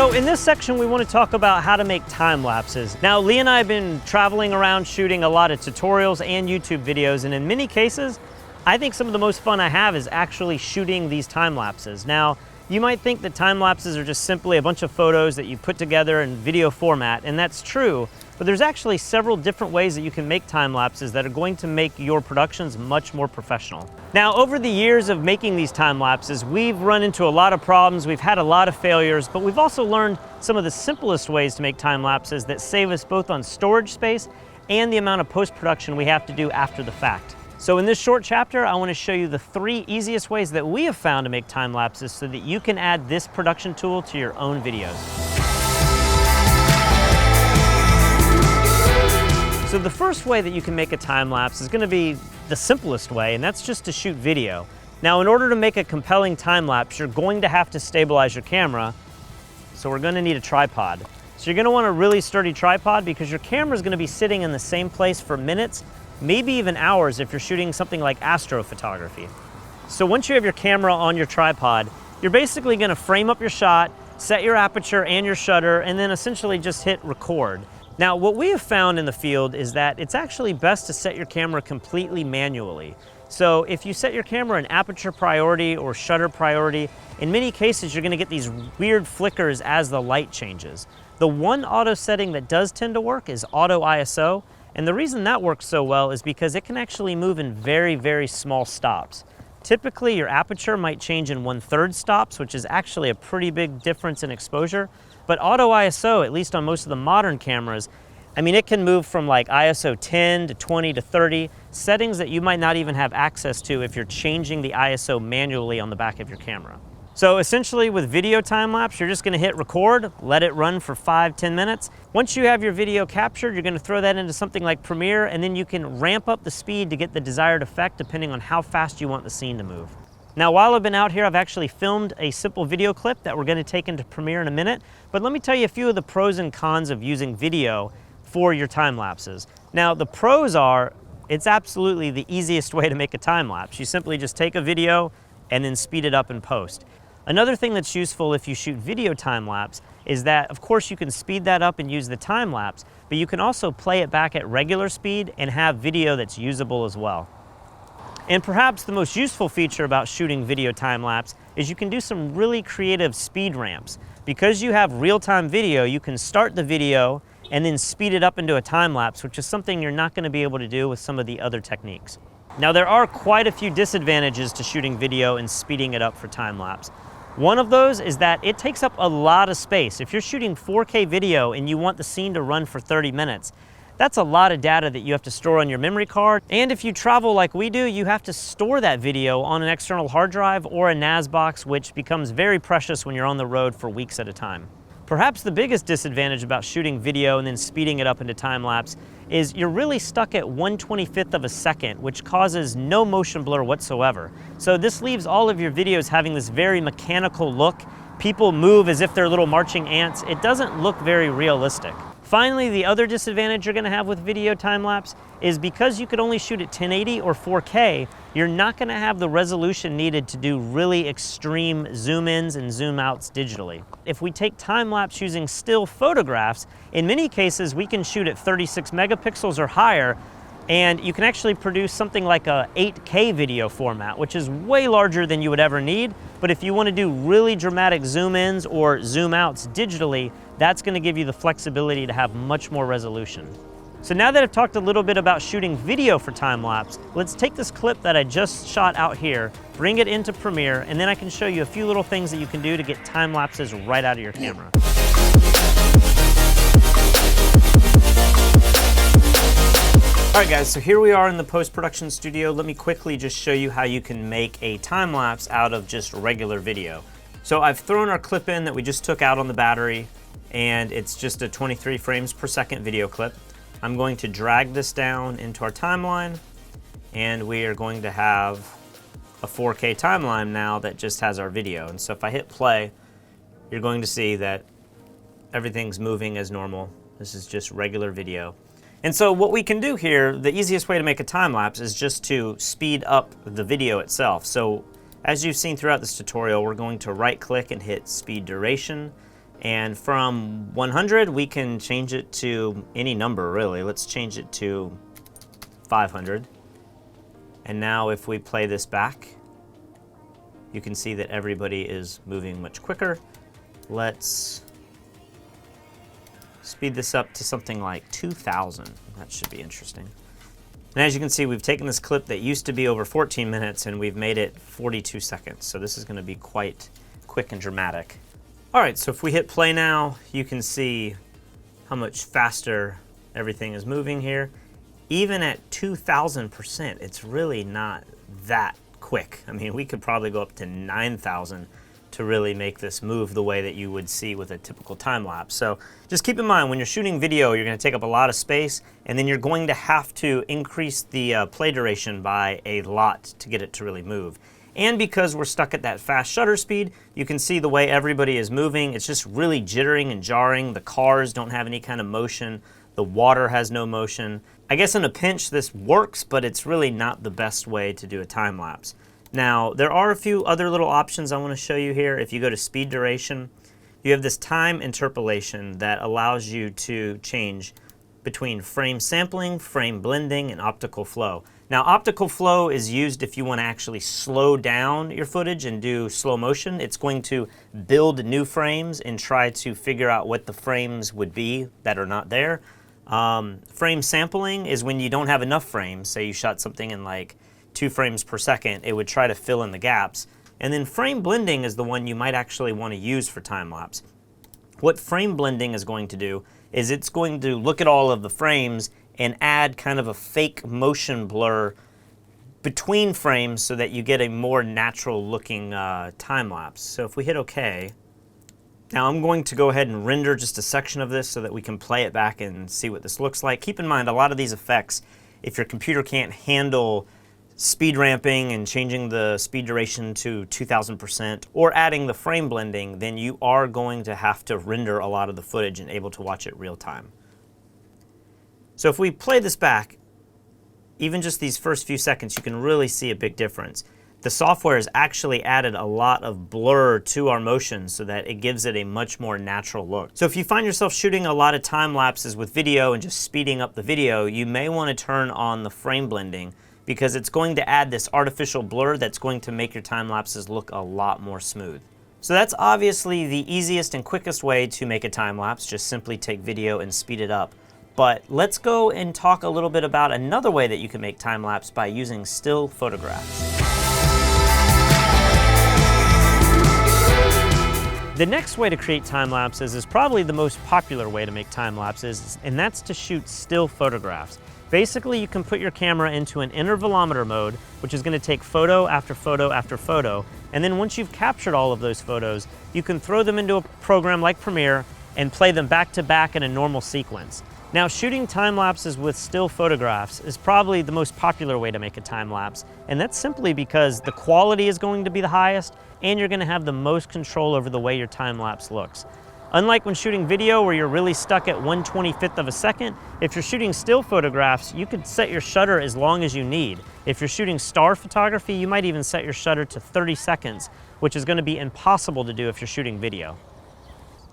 So in this section, we want to talk about how to make time lapses. Now, Lee and I have been traveling around shooting a lot of tutorials and YouTube videos, and in many cases, I think some of the most fun I have is actually shooting these time lapses. Now, you might think that time lapses are just simply a bunch of photos that you put together in video format, and that's true, but there's actually several different ways that you can make time lapses that are going to make your productions much more professional. Now, over the years of making these time lapses, we've run into a lot of problems, we've had a lot of failures, but we've also learned some of the simplest ways to make time lapses that save us both on storage space and the amount of post-production we have to do after the fact. So in this short chapter, I want to show you the 3 easiest ways that we have found to make time lapses so that you can add this production tool to your own videos. So the first way that you can make a time lapse is going to be the simplest way, and that's just to shoot video. Now, in order to make a compelling time lapse, you're going to have to stabilize your camera, so we're going to need a tripod. So you're going to want a really sturdy tripod because your camera is going to be sitting in the same place for minutes, maybe even hours if you're shooting something like astrophotography. So once you have your camera on your tripod, you're basically going to frame up your shot, set your aperture and your shutter, and then essentially just hit record. Now, what we have found in the field is that it's actually best to set your camera completely manually. So if you set your camera in aperture priority or shutter priority, in many cases you're going to get these weird flickers as the light changes. The one auto setting that does tend to work is auto ISO, and the reason that works so well is because it can actually move in very, very small stops. Typically, your aperture might change in 1/3 stops, which is actually a pretty big difference in exposure. But auto ISO, at least on most of the modern cameras, I mean, it can move from like ISO 10 to 20 to 30, settings that you might not even have access to if you're changing the ISO manually on the back of your camera. So essentially with video time lapse, you're just gonna hit record, let it run for 5-10 minutes. Once you have your video captured, you're gonna throw that into something like Premiere, and then you can ramp up the speed to get the desired effect depending on how fast you want the scene to move. Now, while I've been out here, I've actually filmed a simple video clip that we're gonna take into Premiere in a minute, but let me tell you a few of the pros and cons of using video for your time lapses. Now, the pros are, it's absolutely the easiest way to make a time lapse. You simply just take a video and then speed it up in post. Another thing that's useful if you shoot video time lapse is that, of course, you can speed that up and use the time lapse, but you can also play it back at regular speed and have video that's usable as well. And perhaps the most useful feature about shooting video time lapse is you can do some really creative speed ramps. Because you have real-time video, you can start the video and then speed it up into a time lapse, which is something you're not going to be able to do with some of the other techniques. Now, there are quite a few disadvantages to shooting video and speeding it up for time lapse. One of those is that it takes up a lot of space. If you're shooting 4K video and you want the scene to run for 30 minutes, that's a lot of data that you have to store on your memory card. And if you travel like we do, you have to store that video on an external hard drive or a NAS box, which becomes very precious when you're on the road for weeks at a time. Perhaps the biggest disadvantage about shooting video and then speeding it up into time lapse is you're really stuck at 1/25th of a second, which causes no motion blur whatsoever. So this leaves all of your videos having this very mechanical look. People move as if they're little marching ants. It doesn't look very realistic. Finally, the other disadvantage you're gonna have with video time-lapse is because you could only shoot at 1080 or 4K, you're not gonna have the resolution needed to do really extreme zoom-ins and zoom-outs digitally. If we take time-lapse using still photographs, in many cases we can shoot at 36 megapixels or higher, and you can actually produce something like a 8K video format, which is way larger than you would ever need. But if you want to do really dramatic zoom-ins or zoom-outs digitally, that's going to give you the flexibility to have much more resolution. So now that I've talked a little bit about shooting video for time-lapse, let's take this clip that I just shot out here, bring it into Premiere, and then I can show you a few little things that you can do to get time-lapses right out of your camera. All right guys, so here we are in the post-production studio. Let me quickly just show you how you can make a time-lapse out of just regular video. So I've thrown our clip in that we just took out on the battery, and it's just a 23 frames per second video clip. I'm going to drag this down into our timeline, and we are going to have a 4K timeline now that just has our video. And so if I hit play, you're going to see that everything's moving as normal. This is just regular video. And so what we can do here, the easiest way to make a time lapse is just to speed up the video itself. So as you've seen throughout this tutorial, we're going to right click and hit speed duration. And from 100, we can change it to any number, really. Let's change it to 500. And now if we play this back, you can see that everybody is moving much quicker. Let's speed this up to something like 2,000. That should be interesting. And as you can see, we've taken this clip that used to be over 14 minutes and we've made it 42 seconds. So this is going to be quite quick and dramatic. All right, so if we hit play now, you can see how much faster everything is moving here. Even at 2,000%, it's really not that quick. I mean, we could probably go up to 9,000 to really make this move the way that you would see with a typical time lapse. So just keep in mind, when you're shooting video, you're going to take up a lot of space, and then you're going to have to increase the play duration by a lot to get it to really move. And because we're stuck at that fast shutter speed, you can see the way everybody is moving. It's just really jittering and jarring. The cars don't have any kind of motion. The water has no motion. I guess in a pinch this works, but it's really not the best way to do a time lapse. Now, there are a few other little options I want to show you here. If you go to speed duration, you have this time interpolation that allows you to change between frame sampling, frame blending, and optical flow. Now, optical flow is used if you want to actually slow down your footage and do slow motion. It's going to build new frames and try to figure out what the frames would be that are not there. Frame sampling is when you don't have enough frames. Say you shot something in like 2 frames per second, it would try to fill in the gaps. And then frame blending is the one you might actually want to use for time lapse. What frame blending is going to do is it's going to look at all of the frames and add kind of a fake motion blur between frames so that you get a more natural looking time lapse. So if we hit OK, now I'm going to go ahead and render just a section of this so that we can play it back and see what this looks like. Keep in mind, a lot of these effects, if your computer can't handle speed ramping and changing the speed duration to 2,000% or adding the frame blending, then you are going to have to render a lot of the footage and able to watch it real time. So if we play this back, even just these first few seconds, you can really see a big difference. The software has actually added a lot of blur to our motion so that it gives it a much more natural look. So if you find yourself shooting a lot of time lapses with video and just speeding up the video, you may want to turn on the frame blending because it's going to add this artificial blur that's going to make your time lapses look a lot more smooth. So that's obviously the easiest and quickest way to make a time lapse, just simply take video and speed it up. But let's go and talk a little bit about another way that you can make time lapse by using still photographs. The next way to create time lapses is probably the most popular way to make time lapses, and that's to shoot still photographs. Basically, you can put your camera into an intervalometer mode, which is going to take photo after photo after photo, and then once you've captured all of those photos, you can throw them into a program like Premiere and play them back to back in a normal sequence. Now, shooting time lapses with still photographs is probably the most popular way to make a time lapse, and that's simply because the quality is going to be the highest and you're going to have the most control over the way your time lapse looks. Unlike when shooting video where you're really stuck at 1/25th of a second, if you're shooting still photographs, you could set your shutter as long as you need. If you're shooting star photography, you might even set your shutter to 30 seconds, which is going to be impossible to do if you're shooting video.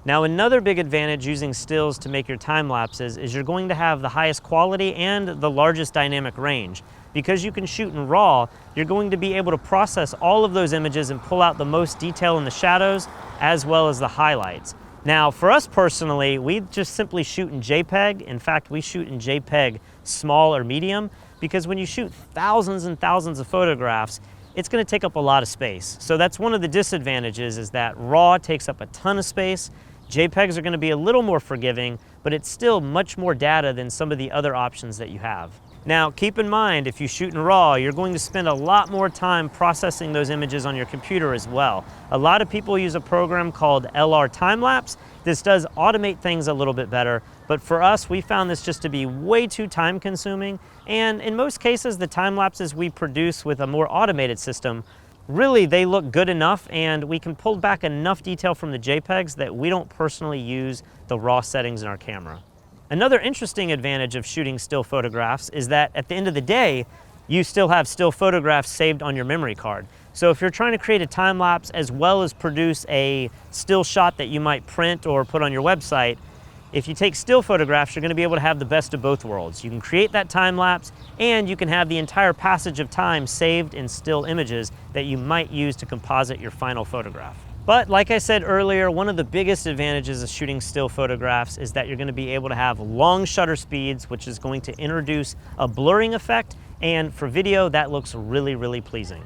Now, another big advantage using stills to make your time lapses is you're going to have the highest quality and the largest dynamic range. Because you can shoot in RAW, you're going to be able to process all of those images and pull out the most detail in the shadows as well as the highlights. Now, for us personally, we just simply shoot in JPEG. In fact, we shoot in JPEG small or medium because when you shoot thousands and thousands of photographs, it's going to take up a lot of space. So that's one of the disadvantages, is that RAW takes up a ton of space. JPEGs are going to be a little more forgiving, but it's still much more data than some of the other options that you have. Now, keep in mind, if you shoot in RAW, you're going to spend a lot more time processing those images on your computer as well. A lot of people use a program called LR Timelapse. This does automate things a little bit better, but for us, we found this just to be way too time consuming. And in most cases, the time lapses we produce with a more automated system, really, they look good enough, and we can pull back enough detail from the JPEGs that we don't personally use the RAW settings in our camera. Another interesting advantage of shooting still photographs is that at the end of the day, you still have still photographs saved on your memory card. So if you're trying to create a time lapse as well as produce a still shot that you might print or put on your website, if you take still photographs, you're going to be able to have the best of both worlds. You can create that time lapse and you can have the entire passage of time saved in still images that you might use to composite your final photograph. But like I said earlier, one of the biggest advantages of shooting still photographs is that you're going to be able to have long shutter speeds, which is going to introduce a blurring effect, and for video that looks really, really pleasing.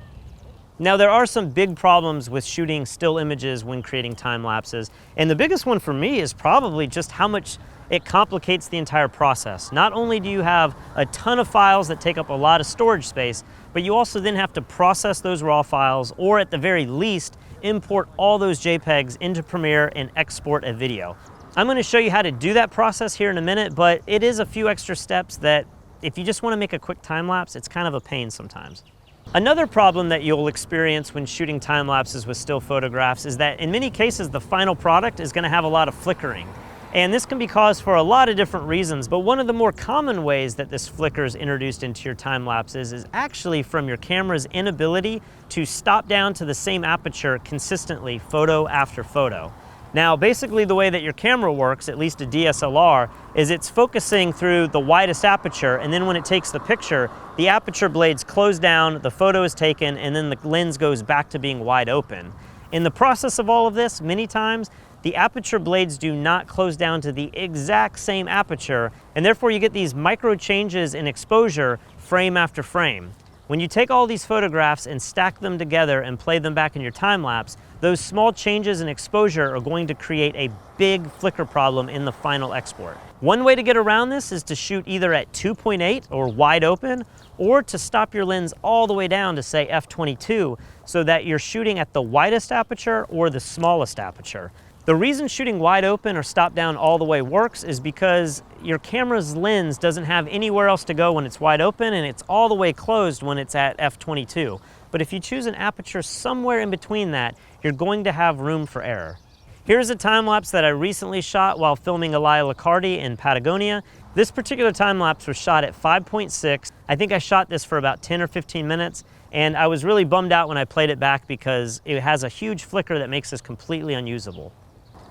Now there are some big problems with shooting still images when creating time lapses, and the biggest one for me is probably just how much it complicates the entire process. Not only do you have a ton of files that take up a lot of storage space, but you also then have to process those raw files, or at the very least, import all those JPEGs into Premiere and export a video. I'm going to show you how to do that process here in a minute, but it is a few extra steps that if you just want to make a quick time lapse, it's kind of a pain sometimes. Another problem that you'll experience when shooting time lapses with still photographs is that in many cases the final product is going to have a lot of flickering. And this can be caused for a lot of different reasons, but one of the more common ways that this flicker is introduced into your time lapses is actually from your camera's inability to stop down to the same aperture consistently, photo after photo. Now, basically the way that your camera works, at least a DSLR, is it's focusing through the widest aperture, and then when it takes the picture, the aperture blades close down, the photo is taken, and then the lens goes back to being wide open. In the process of all of this, many times, the aperture blades do not close down to the exact same aperture, and therefore you get these micro changes in exposure frame after frame. When you take all these photographs and stack them together and play them back in your time lapse, those small changes in exposure are going to create a big flicker problem in the final export. One way to get around this is to shoot either at 2.8 or wide open, or to stop your lens all the way down to say f/22 so that you're shooting at the widest aperture or the smallest aperture. The reason shooting wide open or stop down all the way works is because your camera's lens doesn't have anywhere else to go when it's wide open, and it's all the way closed when it's at f/22. But if you choose an aperture somewhere in between that, you're going to have room for error. Here's a time lapse that I recently shot while filming Elia Licardi in Patagonia. This particular time lapse was shot at 5.6. I think I shot this for about 10 or 15 minutes, and I was really bummed out when I played it back because it has a huge flicker that makes this completely unusable.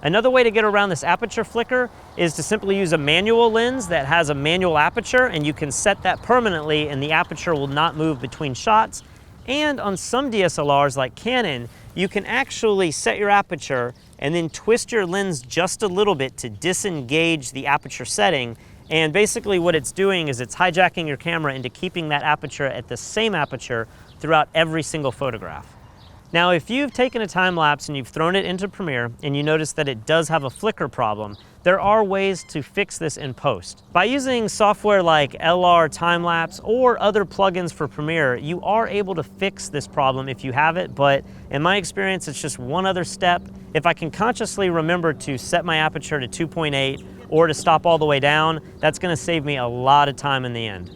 Another way to get around this aperture flicker is to simply use a manual lens that has a manual aperture, and you can set that permanently and the aperture will not move between shots. And on some DSLRs like Canon, you can actually set your aperture and then twist your lens just a little bit to disengage the aperture setting. And basically what it's doing is it's hijacking your camera into keeping that aperture at the same aperture throughout every single photograph. Now, if you've taken a time lapse and you've thrown it into Premiere and you notice that it does have a flicker problem, there are ways to fix this in post. By using software like LR Timelapse or other plugins for Premiere, you are able to fix this problem if you have it, but in my experience, it's just one other step. If I can consciously remember to set my aperture to 2.8 or to stop all the way down, that's gonna save me a lot of time in the end.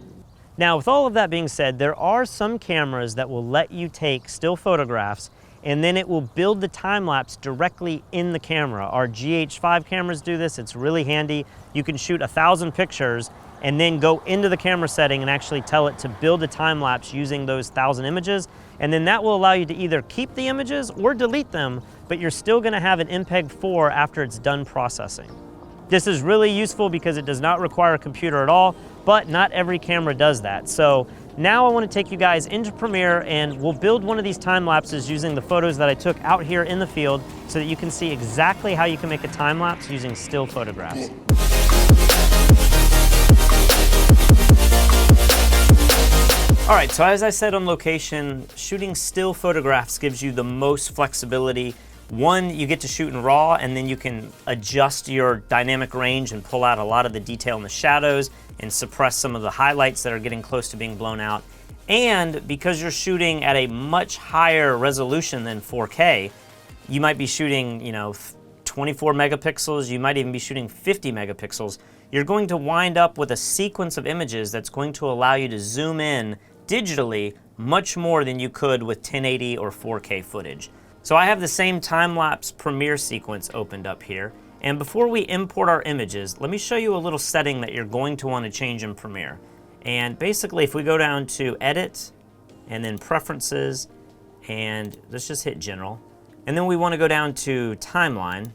Now, with all of that being said, there are some cameras that will let you take still photographs and then it will build the time lapse directly in the camera. Our GH5 cameras do this. It's really handy. You can shoot 1,000 pictures and then go into the camera setting and actually tell it to build a time lapse using those 1,000 images. And then that will allow you to either keep the images or delete them, but you're still gonna have an MPEG 4 after it's done processing. This is really useful because it does not require a computer at all, but not every camera does that. So now I want to take you guys into Premiere and we'll build one of these time lapses using the photos that I took out here in the field so that you can see exactly how you can make a time lapse using still photographs. All right, so as I said on location, shooting still photographs gives you the most flexibility. One, you get to shoot in RAW and then you can adjust your dynamic range and pull out a lot of the detail in the shadows and suppress some of the highlights that are getting close to being blown out. And because you're shooting at a much higher resolution than 4K, you might be shooting, 24 megapixels, you might even be shooting 50 megapixels. You're going to wind up with a sequence of images that's going to allow you to zoom in digitally much more than you could with 1080 or 4K footage. So I have the same time-lapse Premiere sequence opened up here, and before we import our images, let me show you a little setting that you're going to want to change in Premiere. And basically, if we go down to Edit, and then Preferences, and let's just hit General. And then we want to go down to Timeline.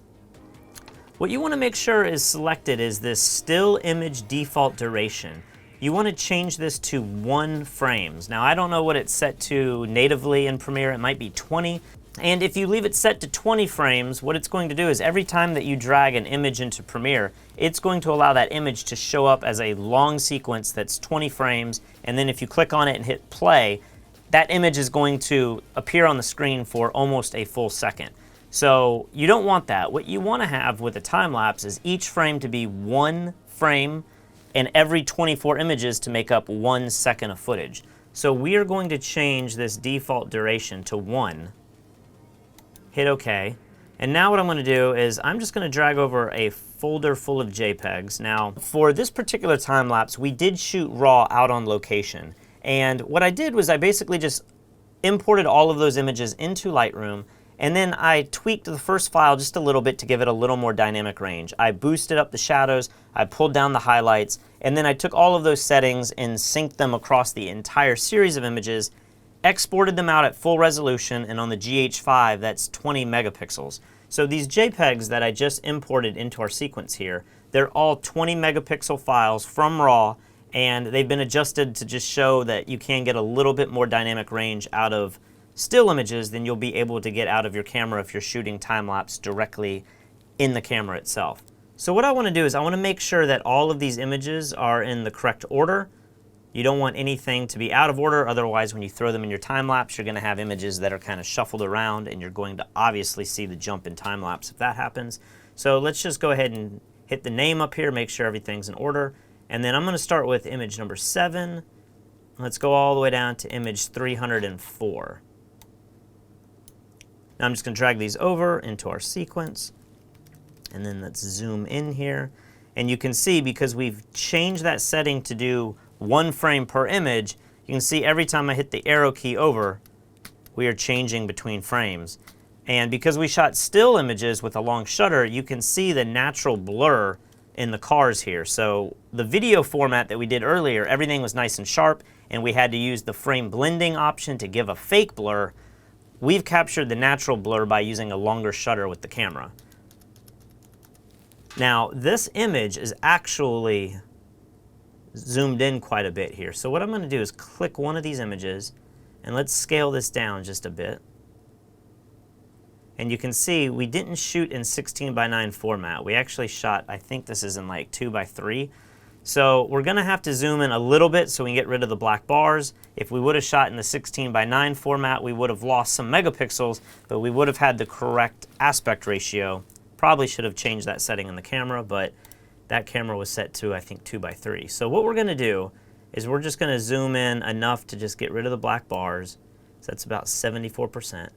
What you want to make sure is selected is this Still Image Default Duration. You want to change this to 1 frames. Now, I don't know what it's set to natively in Premiere. It might be 20. And if you leave it set to 20 frames, what it's going to do is every time that you drag an image into Premiere, it's going to allow that image to show up as a long sequence that's 20 frames. And then if you click on it and hit play, that image is going to appear on the screen for almost a full second. So you don't want that. What you want to have with a time lapse is each frame to be 1 frame and every 24 images to make up 1 second of footage. So we are going to change this default duration to 1. Hit OK. And now what I'm going to do is I'm just going to drag over a folder full of JPEGs. Now, for this particular time lapse, we did shoot raw out on location. And what I did was I basically just imported all of those images into Lightroom, and then I tweaked the first file just a little bit to give it a little more dynamic range. I boosted up the shadows, I pulled down the highlights, and then I took all of those settings and synced them across the entire series of images, exported them out at full resolution, and on the GH5, that's 20 megapixels. So these JPEGs that I just imported into our sequence here, they're all 20 megapixel files from RAW, and they've been adjusted to just show that you can get a little bit more dynamic range out of still images than you'll be able to get out of your camera if you're shooting time-lapse directly in the camera itself. So what I want to do is I want to make sure that all of these images are in the correct order. You don't want anything to be out of order, otherwise when you throw them in your time-lapse, you're going to have images that are kind of shuffled around, and you're going to obviously see the jump in time-lapse if that happens. So let's just go ahead and hit the name up here, make sure everything's in order, and then I'm going to start with image number 7. Let's go all the way down to image 304. Now I'm just going to drag these over into our sequence, and then let's zoom in here. And you can see, because we've changed that setting to do 1 frame per image, you can see every time I hit the arrow key over, we are changing between frames. And because we shot still images with a long shutter, you can see the natural blur in the cars here. So the video format that we did earlier, everything was nice and sharp, and we had to use the frame blending option to give a fake blur. We've captured the natural blur by using a longer shutter with the camera. Now, this image is actually zoomed in quite a bit here. So what I'm going to do is click one of these images, and let's scale this down just a bit. And you can see we didn't shoot in 16:9 format. We actually shot, I think this is in like 2:3. So we're going to have to zoom in a little bit so we can get rid of the black bars. If we would have shot in the 16:9 format, we would have lost some megapixels, but we would have had the correct aspect ratio. Probably should have changed that setting on the camera, but that camera was set to, I think, 2:3. So what we're going to do is we're just going to zoom in enough to just get rid of the black bars. So that's about 74%.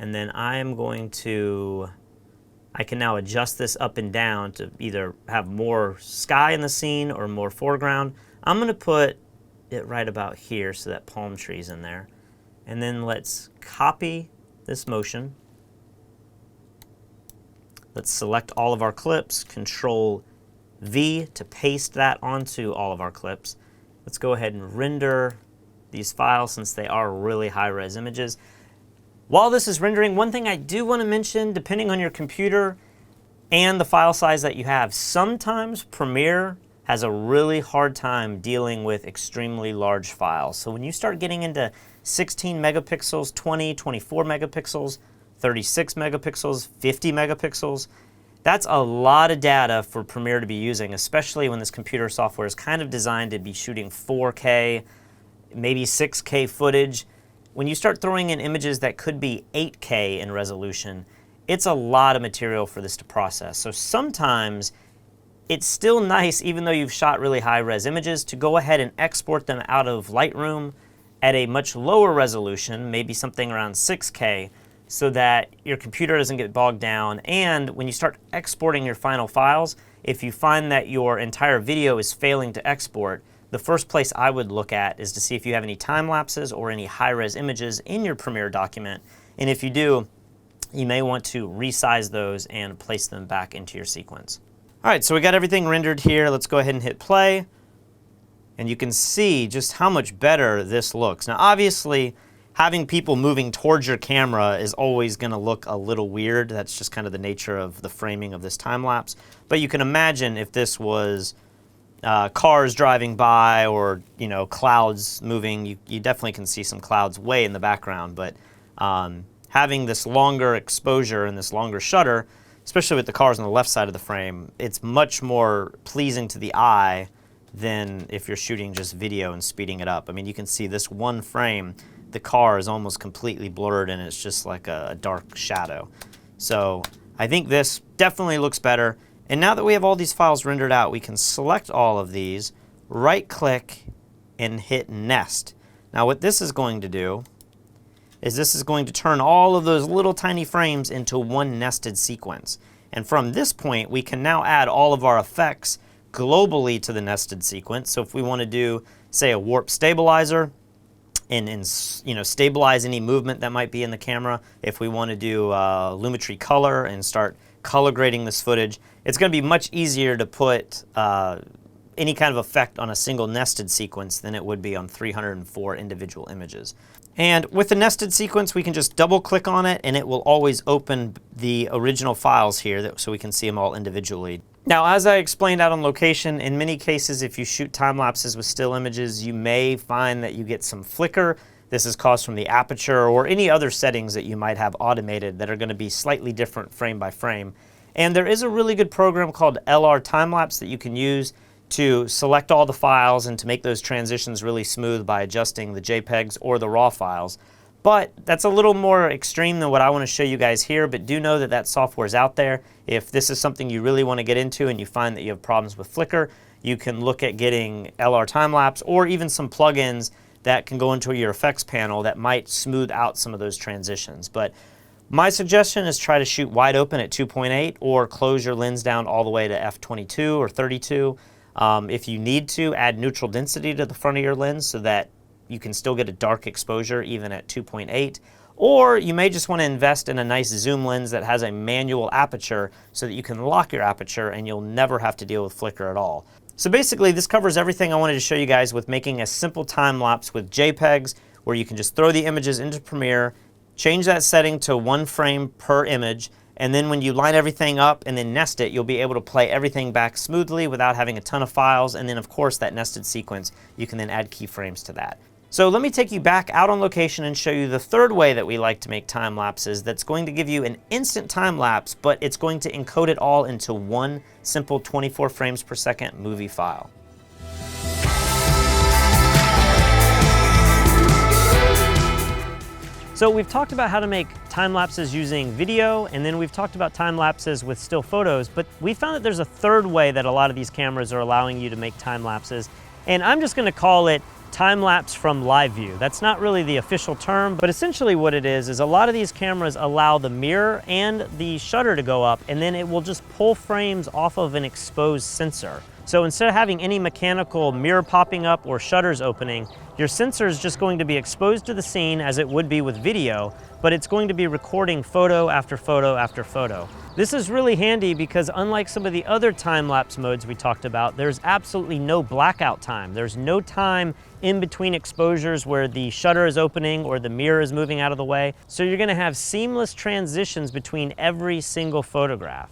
And then I am going to, I can now adjust this up and down to either have more sky in the scene or more foreground. I'm going to put it right about here so that palm tree's in there. And then let's copy this motion. Let's select all of our clips, Control V to paste that onto all of our clips. Let's go ahead and render these files since they are really high-res images. While this is rendering, one thing I do want to mention, depending on your computer and the file size that you have, sometimes Premiere has a really hard time dealing with extremely large files. So when you start getting into 16 megapixels, 20, 24 megapixels, 36 megapixels, 50 megapixels, that's a lot of data for Premiere to be using, especially when this computer software is kind of designed to be shooting 4K, maybe 6K footage. When you start throwing in images that could be 8K in resolution, it's a lot of material for this to process. So sometimes it's still nice, even though you've shot really high-res images, to go ahead and export them out of Lightroom at a much lower resolution, maybe something around 6K, so that your computer doesn't get bogged down. And when you start exporting your final files, if you find that your entire video is failing to export, the first place I would look at is to see if you have any time lapses or any high-res images in your Premiere document. And if you do, you may want to resize those and place them back into your sequence. All right, so we got everything rendered here. Let's go ahead and hit play. and you can see just how much better this looks. Now obviously, having people moving towards your camera is always going to look a little weird. That's just kind of the nature of the framing of this time lapse. But you can imagine if this was cars driving by, or clouds moving. You definitely can see some clouds way in the background, but having this longer exposure and this longer shutter, especially with the cars on the left side of the frame, it's much more pleasing to the eye than if you're shooting just video and speeding it up. I mean, you can see this one frame, the car is almost completely blurred and it's just like a dark shadow. So I think this definitely looks better. And now that we have all these files rendered out, we can select all of these, right-click, and hit Nest. Now what this is going to do is this is going to turn all of those little tiny frames into one nested sequence. And from this point, we can now add all of our effects globally to the nested sequence. So if we want to do, say, a warp stabilizer, and stabilize any movement that might be in the camera, if we want to do lumetri color and start color grading this footage, it's going to be much easier to put any kind of effect on a single nested sequence than it would be on 304 individual images. And with the nested sequence, we can just double click on it and it will always open the original files here so we can see them all individually. Now, as I explained out on location, in many cases, if you shoot time lapses with still images, you may find that you get some flicker. This is caused from the aperture or any other settings that you might have automated that are going to be slightly different frame by frame. And there is a really good program called LR Timelapse that you can use to select all the files and to make those transitions really smooth by adjusting the JPEGs or the RAW files. But that's a little more extreme than what I want to show you guys here, but do know that that software is out there. If this is something you really want to get into and you find that you have problems with flicker, you can look at getting LR Timelapse or even some plugins that can go into your effects panel that might smooth out some of those transitions. But my suggestion is try to shoot wide open at 2.8 or close your lens down all the way to f22 or 32. If you need to, add neutral density to the front of your lens so that you can still get a dark exposure even at 2.8. Or you may just want to invest in a nice zoom lens that has a manual aperture so that you can lock your aperture and you'll never have to deal with flicker at all. So basically, this covers everything I wanted to show you guys with making a simple time lapse with JPEGs, where you can just throw the images into Premiere, change that setting to 1 frame per image, and then when you line everything up and then nest it, you'll be able to play everything back smoothly without having a ton of files. And then of course that nested sequence, you can then add keyframes to that. So let me take you back out on location and show you the third way that we like to make time lapses that's going to give you an instant time lapse, but it's going to encode it all into one simple 24 frames per second movie file. So we've talked about how to make time lapses using video, and then we've talked about time lapses with still photos, but we found that there's a third way that a lot of these cameras are allowing you to make time lapses, and I'm just going to call it time lapse from live view. That's not really the official term, but essentially what it is a lot of these cameras allow the mirror and the shutter to go up, and then it will just pull frames off of an exposed sensor. So instead of having any mechanical mirror popping up or shutters opening, your sensor is just going to be exposed to the scene as it would be with video, but it's going to be recording photo after photo after photo. This is really handy because unlike some of the other time-lapse modes we talked about, there's absolutely no blackout time. There's no time in between exposures where the shutter is opening or the mirror is moving out of the way. So you're going to have seamless transitions between every single photograph.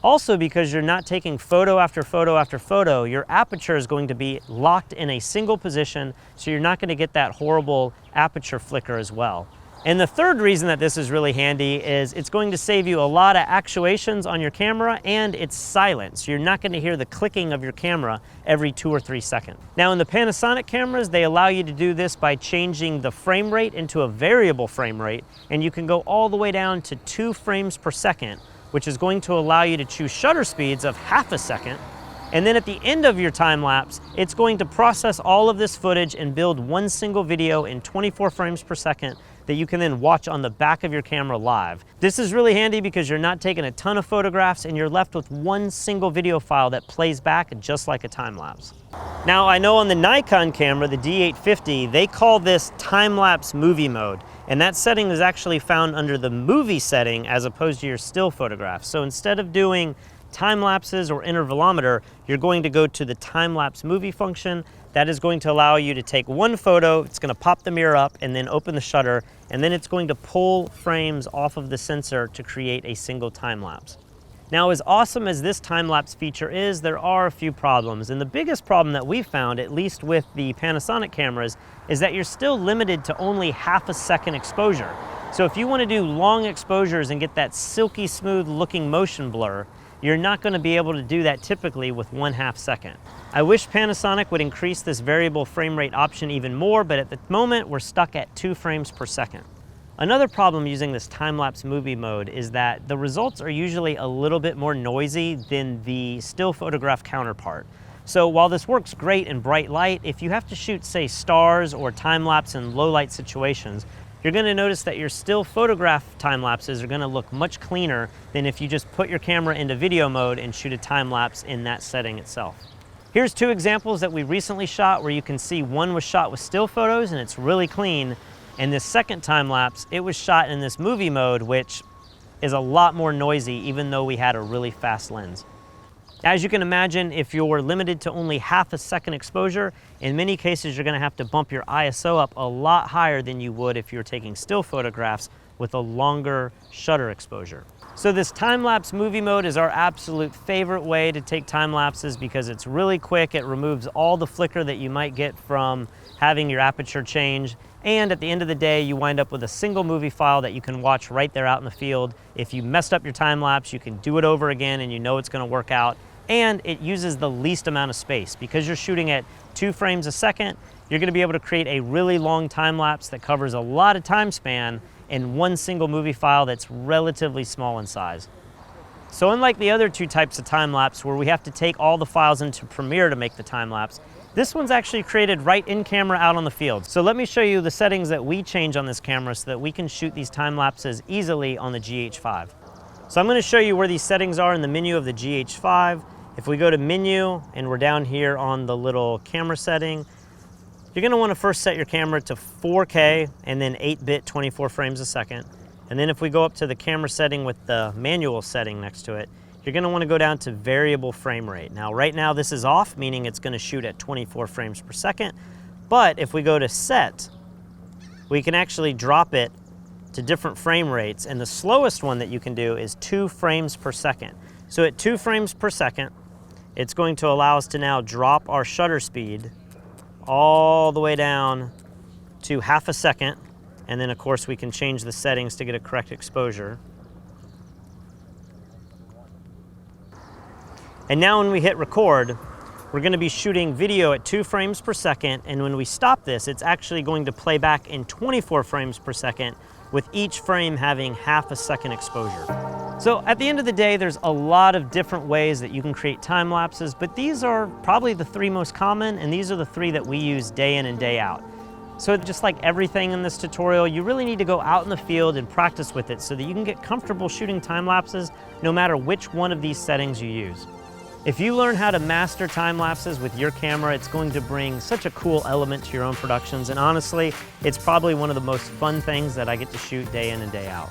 Also, because you're not taking photo after photo after photo, your aperture is going to be locked in a single position, so you're not going to get that horrible aperture flicker as well. And the third reason that this is really handy is it's going to save you a lot of actuations on your camera, and it's silent, so you're not going to hear the clicking of your camera every 2 or 3 seconds. Now in the Panasonic cameras, they allow you to do this by changing the frame rate into a variable frame rate, and you can go all the way down to 2 frames per second, which is going to allow you to choose shutter speeds of ½ a second. And then at the end of your time lapse, it's going to process all of this footage and build one single video in 24 frames per second that you can then watch on the back of your camera live. This is really handy because you're not taking a ton of photographs and you're left with one single video file that plays back just like a time lapse. Now I know on the Nikon camera, the D850, they call this time-lapse movie mode. And that setting is actually found under the movie setting as opposed to your still photographs. So instead of doing time lapses or intervalometer, you're going to go to the time-lapse movie function. That is going to allow you to take one photo, it's going to pop the mirror up and then open the shutter, and then it's going to pull frames off of the sensor to create a single time lapse. Now, as awesome as this time-lapse feature is, there are a few problems. And the biggest problem that we've found, at least with the Panasonic cameras, is that you're still limited to only half a second exposure. So if you want to do long exposures and get that silky smooth looking motion blur, you're not going to be able to do that typically with 1/2 second. I wish Panasonic would increase this variable frame rate option even more, but at the moment we're stuck at 2 frames per second. Another problem using this time-lapse movie mode is that the results are usually a little bit more noisy than the still photograph counterpart. So while this works great in bright light, if you have to shoot, say, stars or time-lapse in low light situations, you're going to notice that your still photograph time-lapses are going to look much cleaner than if you just put your camera into video mode and shoot a time-lapse in that setting itself. Here's 2 examples that we recently shot where you can see one was shot with still photos and it's really clean. And this second time lapse, it was shot in this movie mode, which is a lot more noisy even though we had a really fast lens. As you can imagine, if you're limited to only half a second exposure, in many cases you're gonna have to bump your ISO up a lot higher than you would if you were taking still photographs with a longer shutter exposure. So this time-lapse movie mode is our absolute favorite way to take time lapses because it's really quick, it removes all the flicker that you might get from having your aperture change, and at the end of the day you wind up with a single movie file that you can watch right there out in the field. If you messed up your time lapse, you can do it over again and you know it's going to work out, and it uses the least amount of space. Because you're shooting at 2 frames a second, you're going to be able to create a really long time lapse that covers a lot of time span in one single movie file that's relatively small in size. So unlike the other 2 types of time lapse where we have to take all the files into Premiere to make the time lapse, this one's actually created right in camera out on the field. So let me show you the settings that we change on this camera so that we can shoot these time lapses easily on the GH5. So I'm going to show you where these settings are in the menu of the GH5. If we go to menu and we're down here on the little camera setting, you're going to want to first set your camera to 4K and then 8-bit 24 frames a second. And then if we go up to the camera setting with the manual setting next to it, you're going to want to go down to variable frame rate. Now right now this is off, meaning it's going to shoot at 24 frames per second. But if we go to set, we can actually drop it to different frame rates. And the slowest one that you can do is 2 frames per second. So at 2 frames per second, it's going to allow us to now drop our shutter speed all the way down to half a second. And then of course we can change the settings to get a correct exposure. And now when we hit record, we're going to be shooting video at 2 frames per second. And when we stop this, it's actually going to play back in 24 frames per second with each frame having half a second exposure. So at the end of the day, there's a lot of different ways that you can create time lapses, but these are probably the 3 most common, and these are the 3 that we use day in and day out. So just like everything in this tutorial, you really need to go out in the field and practice with it so that you can get comfortable shooting time lapses no matter which one of these settings you use. If you learn how to master time lapses with your camera, it's going to bring such a cool element to your own productions, and honestly, it's probably one of the most fun things that I get to shoot day in and day out.